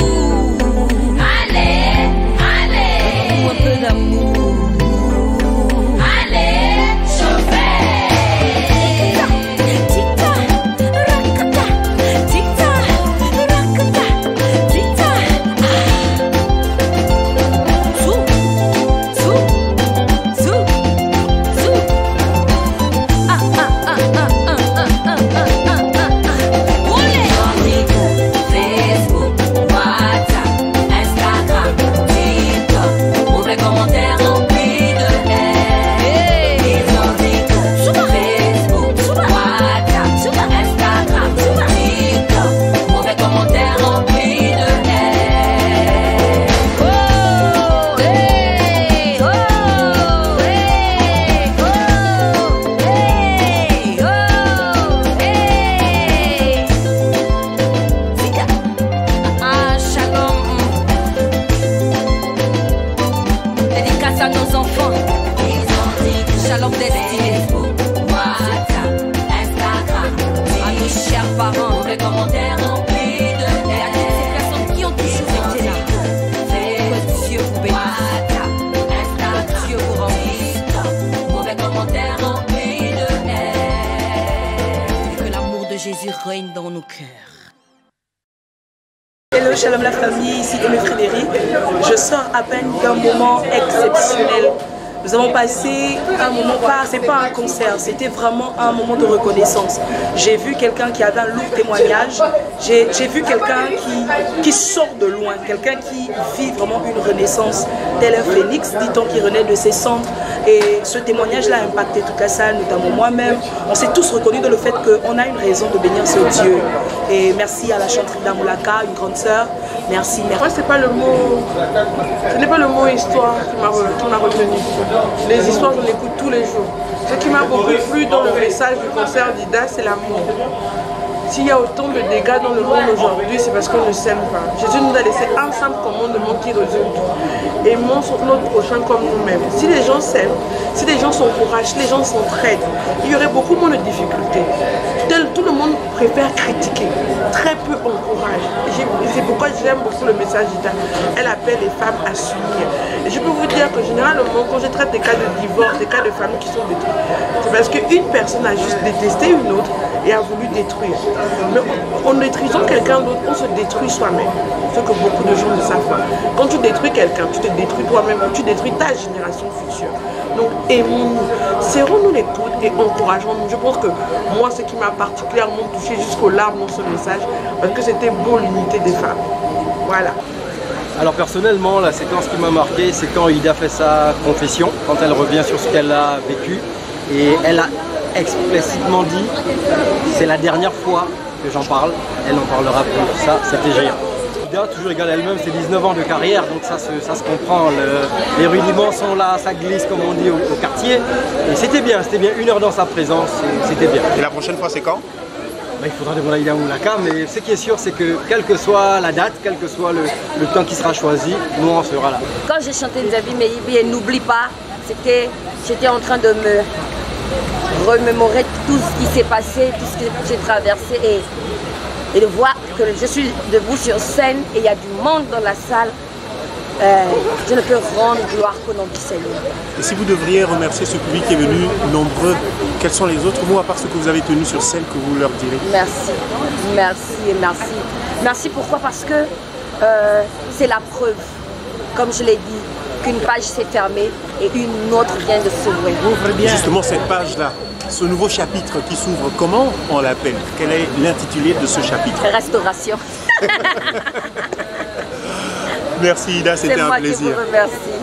Allez, allez, Pour un peu d'amour. allez, chauffez. Facebook, WhatsApp, Instagram, TikTok, mauvais commentaires remplis de haine. Ils ont dit que Facebook, WhatsApp, Instagram, TikTok, mauvais commentaires remplis de haine. Oh, hey, oh, hey, oh, hey, oh, hey. Ah, shalom. Dédicace à nos enfants. Shalom destiné. WhatsApp, Instagram, à nos chers parents. Mauvais commentaires remplis de haine. Et à toutes ces personnes qui ont toujours été là. Que Dieu vous bénisse. Instagram, Dieu vous remplisse. Mauvais commentaires remplis de haine. Et que l'amour de Jésus règne dans nos cœurs. Hello, shalom la famille, ici Aimé Frédéric. Je sors à peine d'un moment exceptionnel. Nous avons passé un moment, c'est pas un concert, c'était vraiment un moment de reconnaissance. J'ai vu quelqu'un qui avait un lourd témoignage, j'ai vu quelqu'un qui sort de loin, quelqu'un qui vit vraiment une renaissance, tel un phénix, dit-on, qui renaît de ses cendres. Et ce témoignage-là a impacté toute la salle, notamment moi-même. On s'est tous reconnus dans le fait qu'on a une raison de bénir ce Dieu. Et merci à la chanteuse d'Amoulaka, une grande sœur. Merci, merci. Moi, c'est pas le mot, ce n'est pas le mot histoire qui m'a retenu. Les histoires, je l'écoute tous les jours. Ce qui m'a beaucoup plu dans le message du concert d'Ida, c'est l'amour. S'il y a autant de dégâts dans le monde aujourd'hui, c'est parce qu'on ne s'aime pas. Jésus nous a laissé un simple commandement qui résume tout. Aimons notre prochain comme nous-mêmes. Si les gens s'aiment, si les gens s'encouragent, si les gens s'entraident, il y aurait beaucoup moins de difficultés. Tout le monde préfère critiquer, très peu encourage. C'est pourquoi j'aime beaucoup le message d'Ida. Elle appelle les femmes à s'unir. Et je peux vous dire que généralement, quand je traite des cas de divorce, des cas de familles qui sont détruites, c'est parce qu'une personne a juste détesté une autre et a voulu détruire. Mais en détruisant quelqu'un d'autre, on se détruit soi-même. Ce que beaucoup de gens ne savent pas. Quand tu détruis quelqu'un, tu te détruis toi-même, tu détruis ta génération future. Donc aimons-nous, serrons-nous les coudes et encourageons-nous. Je pense que moi, ce qui m'a particulièrement touché jusqu'aux larmes dans ce message, parce que c'était beau l'unité des femmes. Voilà. Alors personnellement, la séquence qui m'a marqué, c'est quand Ida fait sa confession, quand elle revient sur ce qu'elle a vécu. Et elle a explicitement dit, c'est la dernière fois que j'en parle, elle n'en parlera plus. Ça, c'était géant. Ida, toujours égale à elle-même, c'est 19 ans de carrière, donc ça se comprend. Les rudiments sont là, ça glisse comme on dit au quartier. Et c'était bien, 1 heure dans sa présence, c'était bien. Et la prochaine fois, c'est quand? Il faudra demander à Ida Amoulaka, mais ce qui est sûr, c'est que quelle que soit la date, quel que soit le temps qui sera choisi, nous on sera là. Quand j'ai chanté Nzavi Meyibi et N'oublie pas, j'étais en train de me remémorer tout ce qui s'est passé, tout ce que j'ai traversé et de voir que je suis debout sur scène et il y a du monde dans la salle. Je ne peux rendre gloire qu'au nom du Seigneur. Et si vous devriez remercier ce public qui est venu nombreux, quels sont les autres mots à part ce que vous avez tenu sur scène que vous leur direz? Merci, merci et merci. Merci pourquoi? Parce que c'est la preuve, comme je l'ai dit, qu'une page s'est fermée et une autre vient de s'ouvrir. Justement, cette page-là, ce nouveau chapitre qui s'ouvre, comment on l'appelle? Quel est l'intitulé de ce chapitre? Restauration. Merci Ida, c'était un plaisir. C'est moi qui vous remercie.